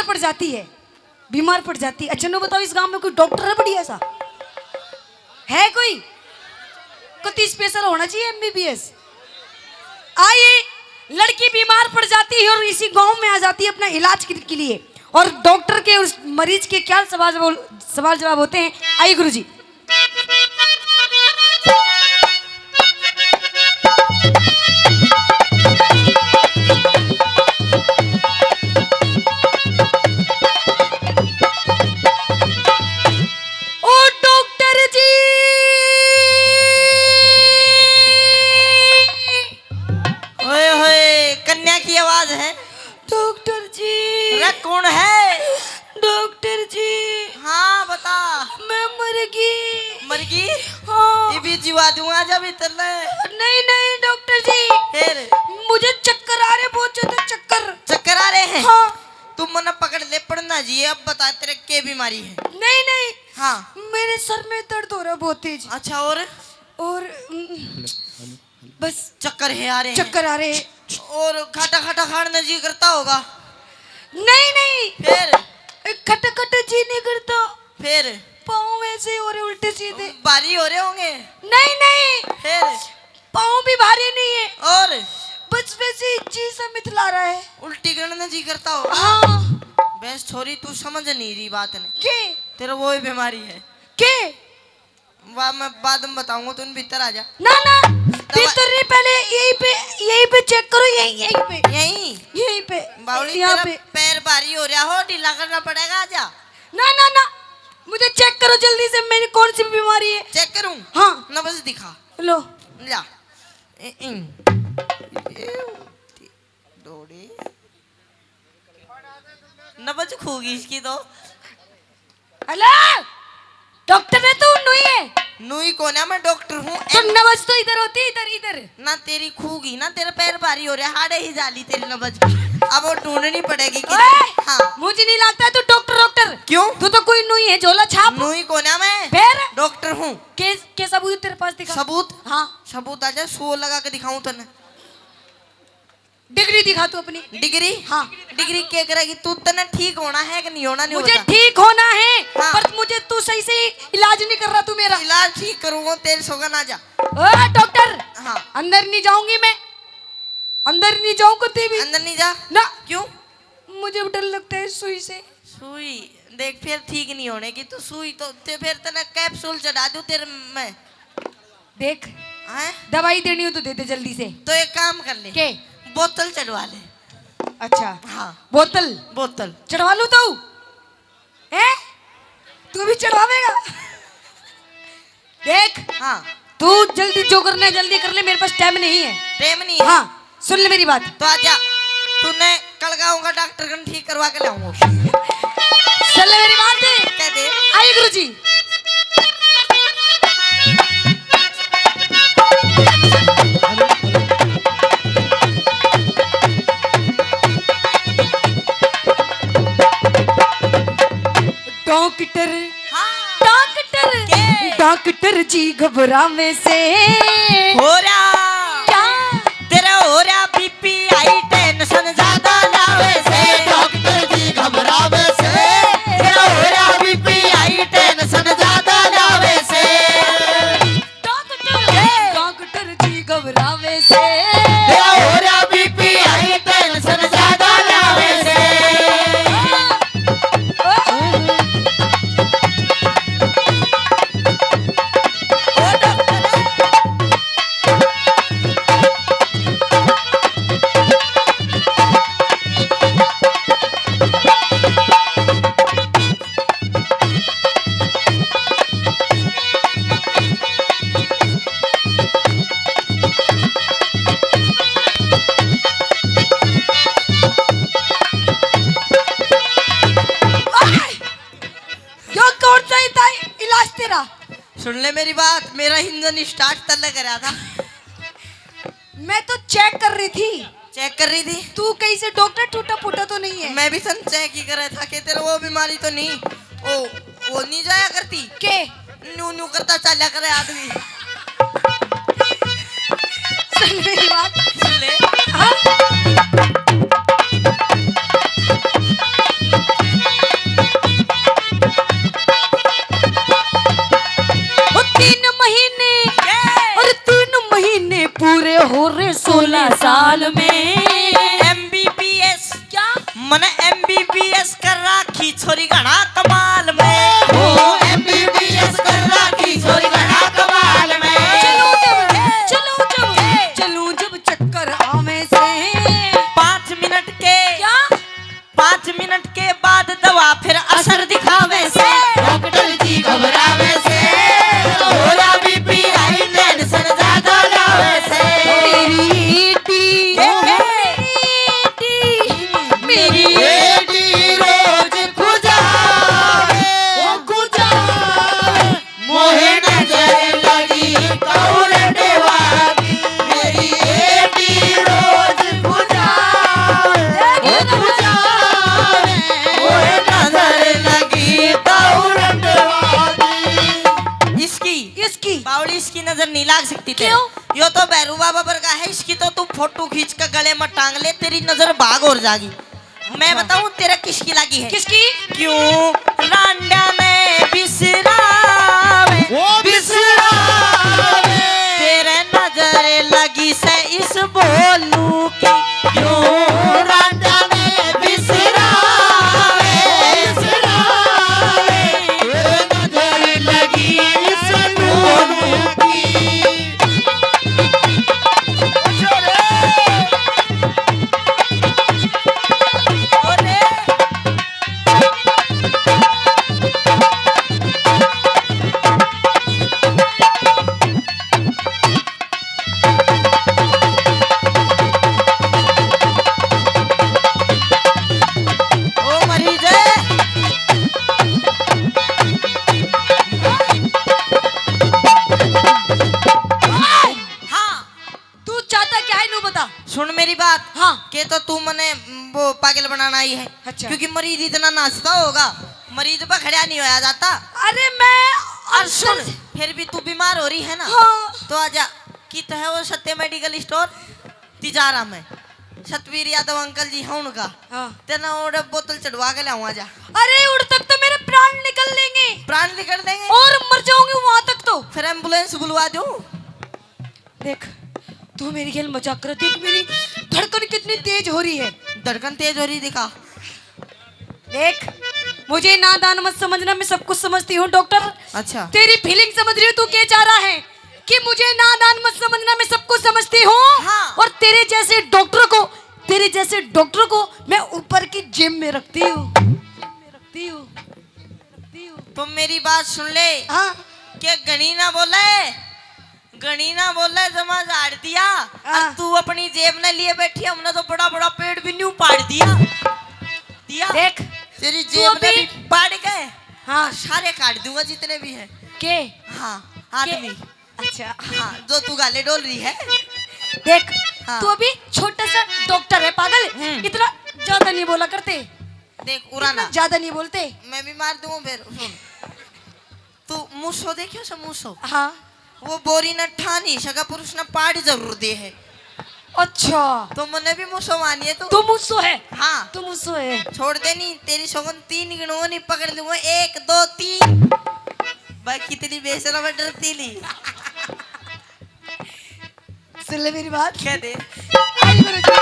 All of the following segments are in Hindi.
बीमार पड़ जाती है, बीमार पड़ जाती है। अच्छा नो बताओ, इस गांव में कोई डॉक्टर है बढ़िया सा? है कोई? कति स्पेशल होना चाहिए एमबीबीएस। आइए, लड़की बीमार पड़ जाती है और इसी गांव में आ जाती है अपना इलाज के लिए, और डॉक्टर के उस मरीज के क्या सवाल जवाब होते हैं, आइए गुरुजी। डॉक्टर जी। रे कौन है? डॉक्टर जी। हाँ बता। मैं मर गई। मर गई? हाँ। ये भी जीवा दूंगा जब इतर ले। नहीं नहीं डॉक्टर जी, फिर मुझे चक्कर आ रहे, बहुत ज्यादा चक्कर। चक्कर आ रहे हैं? हाँ। तुम मना पकड़ ले पड़ना जी। अब बता तेरे क्या बीमारी है? नहीं नहीं। हाँ मेरे सर में दर्द हो रहा बहुत तेज। अच्छा और बस चक्कर है आ रहे हैं? चक्कर आ रहे हैं। और खाटा खाटा खाने जी करता होगा? नहीं नहीं। फिर खट खट जी नहीं करता। फिर पाँव वैसे हो रहे उल्टे सीधे। भारी हो रहे होंगे? नहीं नहीं। फिर पाँव भी भारी नहीं है, और बस वैसे जी सा मिथला रहा है। उल्टी करने जी करता होगा? हाँ। बस छोरी तू समझ नहीं रही बात ने। के? तेरा वो ही बीमारी है के? वाह मैं बाद में बताऊंगा, तुम भीतर आ जा। ना ना भीतर नहीं, पहले यहीं पे चेक करो, यहीं पे यहीं पे बावली यहाँ तेरा पे। पैर भारी हो रहा हो, ढीला करना पड़ेगा। आजा। ना ना ना, मुझे चेक करो जल्दी से, मेरी कौन सी बीमारी है। चेक करूं? हाँ नब्ज दिखा। लो। ला दौड़े नब्ज खूगी इसकी तो। हेलो डॉक्टर है तू? नहीं है। नुई कौन है? मैं डॉक्टर हूँ। तो नब्ज तो इधर होती है, इधर इधर ना तेरी खूगी ना, तेरे पैर भारी हो रहे, हाड़े ही जाली तेरी नब्ज। अब वो ढूंढनी पड़ेगी कि हाँ। मुझे नहीं लगता है तू डॉक्टर। क्यों? तू तो कोई नहीं है, झोला छाप। नुई कौन है? मैं फिर डॉक्टर हूँ। के सबूत तेरे पास दिखा। सबूत? हाँ सबूत आजा, सो लगा के दिखाऊं तने। डिग्री दिखा तू अपनी। डिग्री? हाँ। डिग्री क्या करेगी तू? तने ठीक होना है कि नहीं होना? नहीं मुझे होता। ठीक होना है। हाँ। पर मुझे तू सही से इलाज नहीं कर रहा तू मेरा। इलाज ठीक करूंगा तेरे सोगन। आ जा। डॉक्टर। हाँ। अंदर नहीं जाऊंगी मैं, अंदर नहीं जाऊंगा भी। अंदर नहीं जा ना। क्यों? मुझे डर लगता है सुई से। सुई देख फिर ठीक नहीं होने की। तू सुई तो फिर तने कैप्सूल चढ़ा दूं तेरे में। देख हैं? दवाई देनी हो तो दे दे जल्दी से। तो एक काम कर ले, के? बोतल चढ़वा ले। अच्छा हाँ बोतल बोतल चढ़वा लूं तो है? तू भी चढ़वावेगा? देख हाँ तू जल्दी जो करना है जल्दी कर ले, मेरे पास टाइम नहीं है। टाइम नहीं है? हाँ सुन ले मेरी बात। तो आजा, तूने कल गाऊंगा डॉक्टर कन ठीक करवा के लाऊंगा। सुन ले मेरी बात है। कह दे। आइए गुरुजी। डॉक्टर डॉक्टर डॉक्टर जी घबरावे से हो रहा क्या? तेरा हो रहा बीपी आई टेंशन ज्यादा लावे से। डॉक्टर जी घबरावे से। तेरा हो रहा बीपी आई टेंशन ज्यादा लावे से। डॉक्टर जी घबरावे से। तेरा हो रहा बीपी आई टेंशन ज्यादा लावे से। इलाज तेरा। सुन ले मेरी बात, मेरा इंजन स्टार्ट तल्ले करा था। मैं तो चेक कर रही थी। चेक कर रही थी? तू कहीं से डॉक्टर टूटा फूटा तो नहीं है? मैं भी सन चेक ही कर रहा था कि तेरा वो बीमारी तो नहीं। वो नहीं जाया करती के? न्यू न्यू करता चला करे आदमी। सुन मेरी बात। सुन ले। हाँ? राखी छोरी घना कमाल में। ओ MBBS कर राखी छोरी घना कमाल में। चलूं जब चक्कर आवे से 5 मिनट के क्या 5 मिनट के बाद दवा फिर असर दिखावे से। डॉक्टर जी घबरावे से होया बीपी हाई टेंशन ज्यादा लावे से। मेरी बेटी रोज खुजावे ओ खुजावे मोहे नजर लगी कौर देवागी। मेरी बेटी रोज खुजावे ओ खुजावे मोहे नजर लगी कौर देवागी। इसकी बावली इसकी नजर नहीं लाग सकती तेरे। क्यों? यो तो भैरू बाबा पर का है, इसकी तो तू फोटो खींच कर गले में टांग ले, तेरी नजर भाग और जागी। मैं बताऊं तेरा किसकी लगी है? किसकी? क्यों रांडा में बिसरावे ओ बिसरावे तेरे नजर लगी से इस बोलू की। क्यों रांडा में बिसरावे बिसरावे तेरे नजर लगी इस बोलू की। ओरे ओ मरीज हाँ तू चाहता क्या है नू बता। सुन मेरी बात। हाँ। के तो तू मने वो पागल बनाना ही है। अच्छा। क्योंकि मरीज इतना नाचता होगा, मरीज पर खड़ा नहीं होया जाता। अरे मैं और सुन फिर भी तू बीमार हो रही है ना, हाँ। तो आजा कित है वो सत्य मेडिकल स्टोर तिजारा में सतवीर यादव अंकल जी है उनका। हाँ। तेना और बोतल चढ़वा के लाऊं आजा। अरे उड़ तक तो मेरे प्राण निकल लेंगे प्राण निकल देंगे और मर जाऊंगी वहां तक तो। फिर एम्बुलेंस बुलवा दूं। देख तू मेरी खेल मजाक कर, देख मेरी धड़कन कितनी तेज हो रही है। धड़कन तेज हो रही दिखा। देख मुझे नादान मत समझना, मैं सब कुछ समझती हूँ डॉक्टर। अच्छा तेरी फीलिंग समझ रही हूँ, तू क्या चाह रहा है कि मुझे नादान मत समझना, मैं सब कुछ समझती हूँ। हाँ। और तेरे जैसे डॉक्टर को मैं ऊपर की जिम में रखती हूँ। तुम मेरी बात सुन ले। हाँ के गणी ना बोले जमा झाड़ दिया। हाँ। और तू अपनी जेब में लिए बैठी, हमने तो बड़ा बड़ा पेड़ भी न्यू पाड़ दिया। देख तेरी तू जेब में अभी- भी पाड़ गए। हाँ सारे काट दूंगा जितने भी हैं। के हाँ आदमी। अच्छा हाँ जो तू गाले डोल रही है। देख हाँ। तू अभी छोटा सा डॉक्टर है पागल, इतना ज्यादा नहीं बोला करते, देख उड़ाना ज्यादा नहीं बोलते। मैं भी मार दूं। फिर सुन, तू मूसो देखियो से मूसो, हाँ वो बोरी न ठा नहीं सका पुरुष न पाड़ जरूर दे है। अच्छा तो मैंने भी मूसो मानी है तू मुझसो है, हाँ तू मुझसो है। छोड़ देनी तेरी सौगन 3 गिनूंगा नहीं पकड़ लूंगा 1 2 3। भाई कितनी बेशरम है डरती ली। सुन ले मेरी बात। क्या दे आई मेरे जी।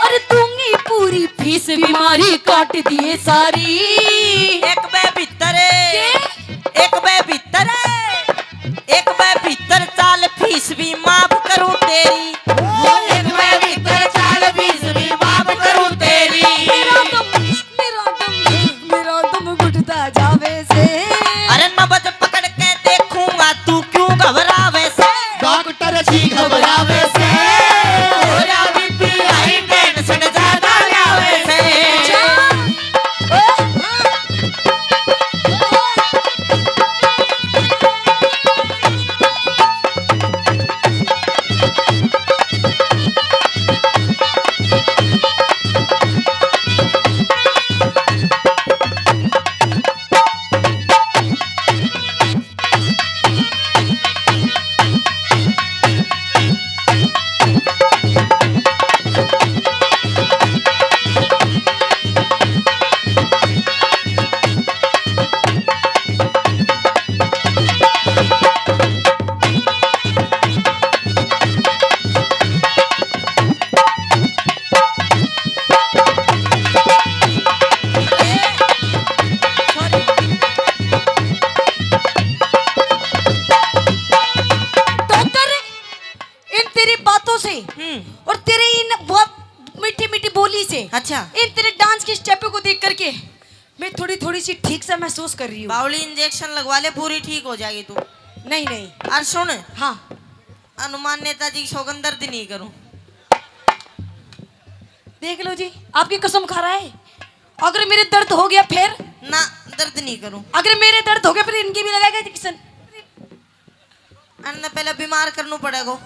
अरे दूंगी पूरी फीस, बीमारी काट दिए सारी। एक बे भीतर एक बे भीतर एक बे भीतर चाल फीस भी माफ करूं तेरी। एक मैं भीतर चाल फीस भी माफ करूं तेरी। मेरा दम घुटता जावे से। अरे नबज पकड़ के देखूंगा तू क्यों घबरावे से। डॉक्टर जी घबरावे से होया बीपी हाई टेंशन ज्यादा लावे से। से और तेरे इन बहुत मीठी मीठी बोली से, अच्छा इन तेरे डांस के स्टेपों को देख करके मैं थोड़ी थोड़ी सी ठीक सा महसूस कर रही हूँ। बावली इंजेक्शन लगवा ले, पूरी ठीक हो जाएगी तू। नहीं नहीं, और सुन, हाँ हनुमान नेताजी की सौगंध दर्द नहीं करूं। देख लो जी, आपकी कसम खा रहा है। अगर मेरे दर्द हो गया फिर ना, दर्द नहीं करूं। अगर मेरे दर्द हो गया फिर इनकी भी लगाएगा इंजेक्शन। अन्ना पहले बीमार करना पड़ेगा।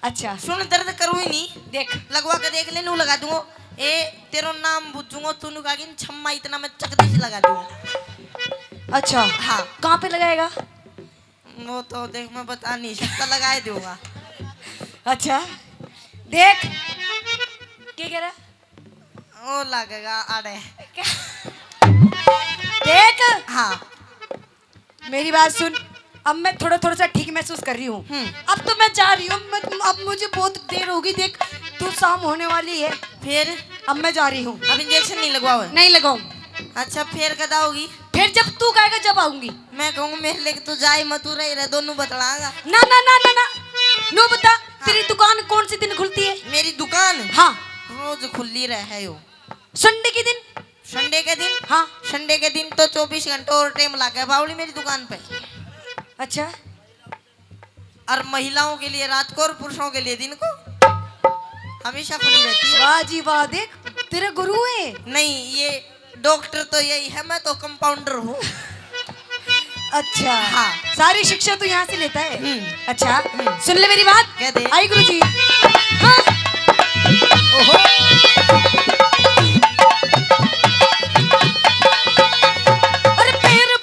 अच्छा सुन, दर्द करूं ही नहीं, देख लगवा के देख ले, नू लगा दूंगा। ए तेरो नाम पूछूंगा, तू नु कहेगी छम्मा इतना मैं चकदी से लगा दूंगा। अच्छा हाँ, कहाँ पे लगाएगा? वो तो देख मैं बता नहीं सकता, लगा दूंगा। अच्छा देख, क्या कह रहा? वो लगेगा अरे। देख, हाँ मेरी बात सुन, अब मैं थोड़ा थोड़ा सा ठीक महसूस कर रही हूँ। अब तो मैं जा रही हूँ, अब मुझे बहुत देर होगी। देख तू शाम होने वाली है, फिर अब मैं जा रही हूँ। अब इंजेक्शन नहीं लगवाओ? नहीं लगाऊं। अच्छा फिर कदा होगी? फिर जब तू कहेगा जब आऊंगी। मैं कहूँगा मेरे लेके तू जाए मत, तू रही रहे, दोनों बतलाएगा। ना ना ना ना ना, नो बता। तेरी दुकान कौन सी दिन खुलती है? मेरी दुकान हाँ रोज खुली रहे हो। संडे के दिन? संडे के दिन? हाँ संडे के दिन तो 24 घंटे और टाइम लगा है बावली मेरी दुकान पे। अच्छा, और महिलाओं के लिए रात को और पुरुषों के लिए दिन को हमेशा खुली रहती है। वाह जी वाह, देख तेरे गुरु है। नहीं, ये डॉक्टर तो यही है, मैं तो कंपाउंडर हूँ। अच्छा हाँ। सारी शिक्षा तू यहाँ से लेता है? अच्छा हम्म। सुन ले मेरी बात। कह दे। आई गुरु जी। हाँ ओहो। अरे फिर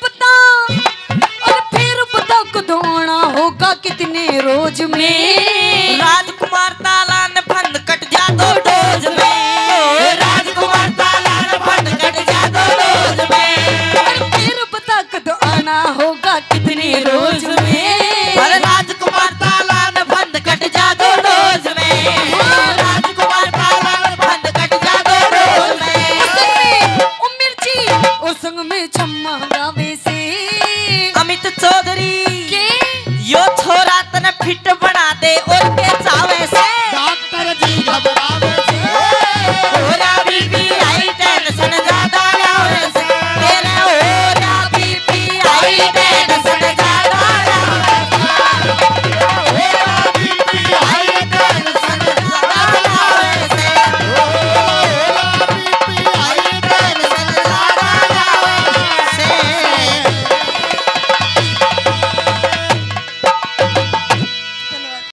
बता कदों आना होगा कितने रोज में? राजकुमार तालान फंद कट जा दो डोज में। राजकुमार तालान फंद कट जा दो डोज में। अरे फिर बता कदों आना होगा कितने रोज में? अरे राजकुमार तालान फंद कट जा दो डोज में। राजकुमार तालान फंद कट जा दो डोज में। ओ मिर्ची और संग में छम्मा गावे से अमित चौधरी के यो छोरा तने फिट बना दे और के